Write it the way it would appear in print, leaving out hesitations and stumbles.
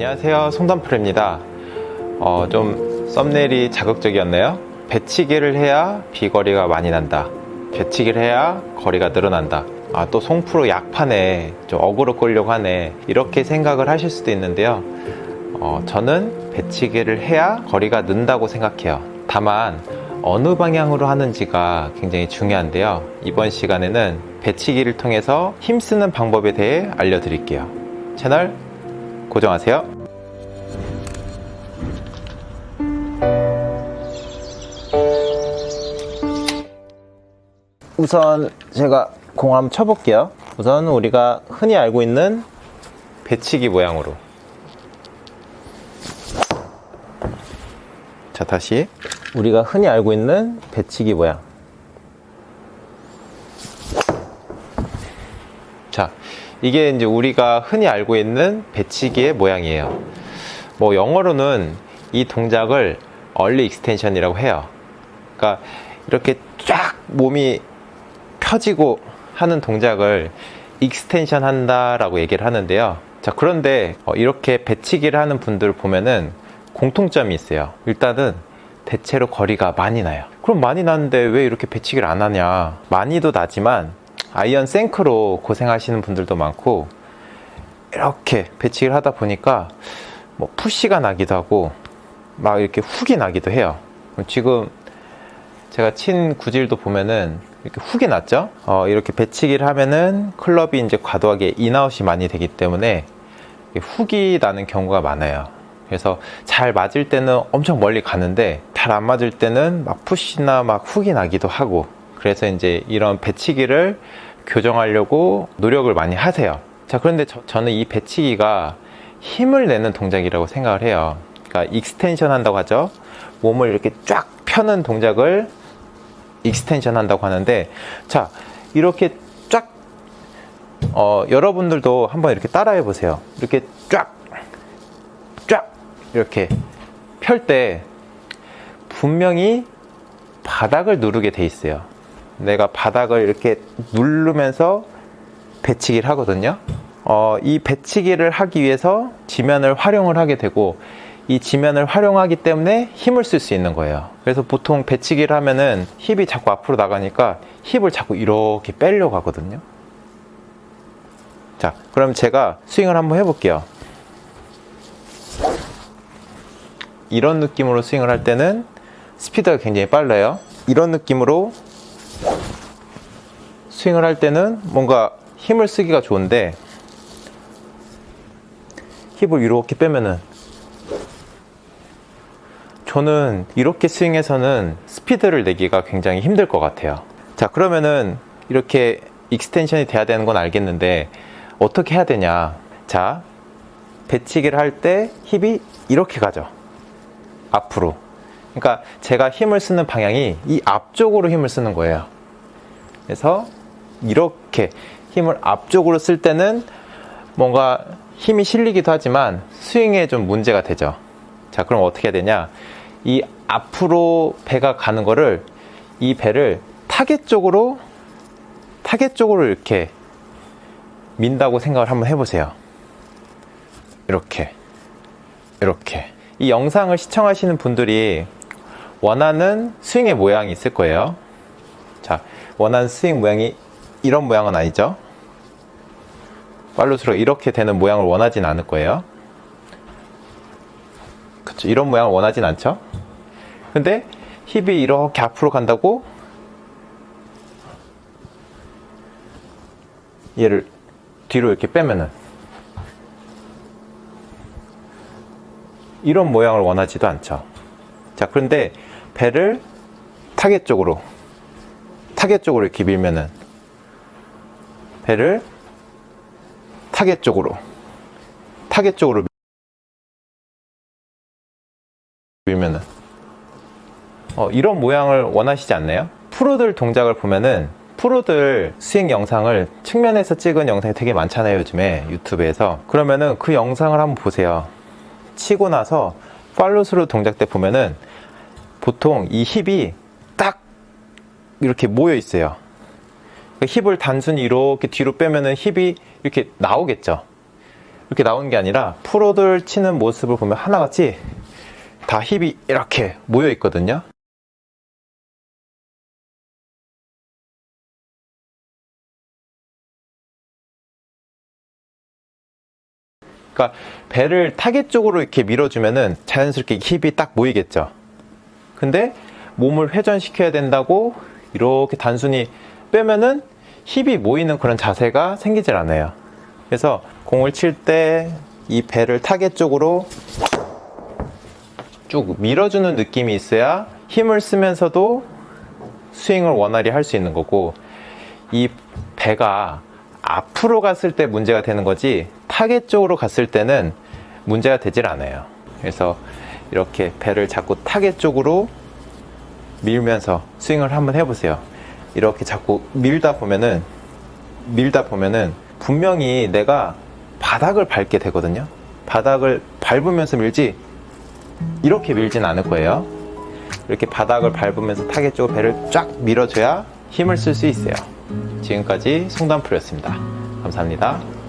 안녕하세요, 송단프로입니다. 좀 썸네일이 자극적이었나요? 배치기를 해야 비거리가 많이 난다, 배치기를 해야 거리가 늘어난다, 또 송프로 약파네, 좀 어그로 끌려고 하네, 이렇게 생각을 하실 수도 있는데요. 저는 배치기를 해야 거리가 는다고 생각해요. 다만 어느 방향으로 하는지가 굉장히 중요한데요. 이번 시간에는 배치기를 통해서 힘쓰는 방법에 대해 알려드릴게요. 채널 고정하세요. 우선 제가 공 한번 쳐볼게요. 우선 우리가 흔히 알고 있는 배치기 모양으로. 자, 다시 우리가 흔히 알고 있는 배치기 모양. 자, 이게 이제 우리가 흔히 알고 있는 배치기의 모양이에요. 뭐 영어로는 이 동작을 early extension이라고 해요. 그러니까 이렇게 쫙 몸이 펴지고 하는 동작을 익스텐션 한다라고 얘기를 하는데요. 자, 그런데 이렇게 배치기를 하는 분들 보면은 공통점이 있어요. 일단은 대체로 거리가 많이 나요. 그럼 많이 나는데 왜 이렇게 배치기를 안 하냐? 많이도 나지만 아이언 생크로 고생하시는 분들도 많고, 이렇게 배치기를 하다 보니까 뭐 푸시가 나기도 하고 막 이렇게 훅이 나기도 해요. 지금 제가 친 구질도 보면은 이렇게 훅이 났죠? 이렇게 배치기를 하면은 클럽이 이제 과도하게 인아웃이 많이 되기 때문에 훅이 나는 경우가 많아요. 그래서 잘 맞을 때는 엄청 멀리 가는데 잘 안 맞을 때는 막 푸시나 막 훅이 나기도 하고, 그래서 이제 이런 배치기를 교정하려고 노력을 많이 하세요. 자, 그런데 저는 이 배치기가 힘을 내는 동작이라고 생각을 해요. 그러니까 익스텐션 한다고 하죠. 몸을 이렇게 쫙 펴는 동작을 익스텐션 한다고 하는데, 자, 이렇게 쫙 여러분들도 한번 이렇게 따라해 보세요. 이렇게 쫙 이렇게 펼 때 분명히 바닥을 누르게 돼 있어요. 내가 바닥을 이렇게 누르면서 배치기를 하거든요. 이 배치기를 하기 위해서 지면을 활용을 하게 되고, 이 지면을 활용하기 때문에 힘을 쓸 수 있는 거예요. 그래서 보통 배치기를 하면은 힙이 자꾸 앞으로 나가니까 힙을 자꾸 이렇게 빼려고 하거든요. 자, 그럼 제가 스윙을 한번 해볼게요. 이런 느낌으로 스윙을 할 때는 스피드가 굉장히 빨라요. 이런 느낌으로 스윙을 할 때는 뭔가 힘을 쓰기가 좋은데, 힙을 이렇게 빼면은, 저는 이렇게 스윙해서는 스피드를 내기가 굉장히 힘들 것 같아요. 자, 그러면은 이렇게 익스텐션이 돼야 되는 건 알겠는데 어떻게 해야 되냐? 자, 배치기를 할 때 힙이 이렇게 가죠. 앞으로. 그러니까 제가 힘을 쓰는 방향이 이 앞쪽으로 힘을 쓰는 거예요. 그래서 이렇게 힘을 앞쪽으로 쓸 때는 뭔가 힘이 실리기도 하지만 스윙에 좀 문제가 되죠. 자, 그럼 어떻게 해야 되냐? 이 앞으로 배가 가는 거를, 이 배를 타겟 쪽으로 이렇게 민다고 생각을 한번 해보세요. 이렇게. 이 영상을 시청하시는 분들이 원하는 스윙의 모양이 있을 거예요. 자, 원하는 스윙 모양이 이런 모양은 아니죠. 팔로스로 이렇게 되는 모양을 원하진 않을 거예요. 그쵸, 이런 모양을 원하진 않죠. 근데 힙이 이렇게 앞으로 간다고 얘를 뒤로 이렇게 빼면은 이런 모양을 원하지도 않죠. 자, 그런데 배를 타겟 쪽으로 이렇게 밀면은, 배를 타겟 쪽으로 밀면은 이런 모양을 원하시지 않나요? 프로들 동작을 보면은, 프로들 스윙 영상을 측면에서 찍은 영상이 되게 많잖아요, 요즘에 유튜브에서. 그러면은 그 영상을 한번 보세요. 치고 나서 팔로스루 동작 때 보면은 보통 이 힙이 딱 이렇게 모여 있어요. 힙을 단순히 이렇게 뒤로 빼면은 힙이 이렇게 나오겠죠. 이렇게 나오는 게 아니라 프로들 치는 모습을 보면 하나같이 다 힙이 이렇게 모여 있거든요. 그러니까 배를 타겟 쪽으로 이렇게 밀어주면은 자연스럽게 힙이 딱 모이겠죠. 근데 몸을 회전시켜야 된다고 이렇게 단순히 빼면은 힙이 모이는 그런 자세가 생기질 않아요. 그래서 공을 칠 때 이 배를 타겟 쪽으로 쭉 밀어주는 느낌이 있어야 힘을 쓰면서도 스윙을 원활히 할 수 있는 거고, 이 배가 앞으로 갔을 때 문제가 되는 거지 타겟 쪽으로 갔을 때는 문제가 되질 않아요. 그래서 이렇게 배를 자꾸 타겟 쪽으로 밀면서 스윙을 한번 해보세요. 이렇게 자꾸 밀다 보면은 분명히 내가 바닥을 밟게 되거든요. 바닥을 밟으면서 밀지 이렇게 밀진 않을 거예요. 이렇게 바닥을 밟으면서 타겟 쪽으로 배를 쫙 밀어줘야 힘을 쓸 수 있어요. 지금까지 송단프로였습니다. 감사합니다.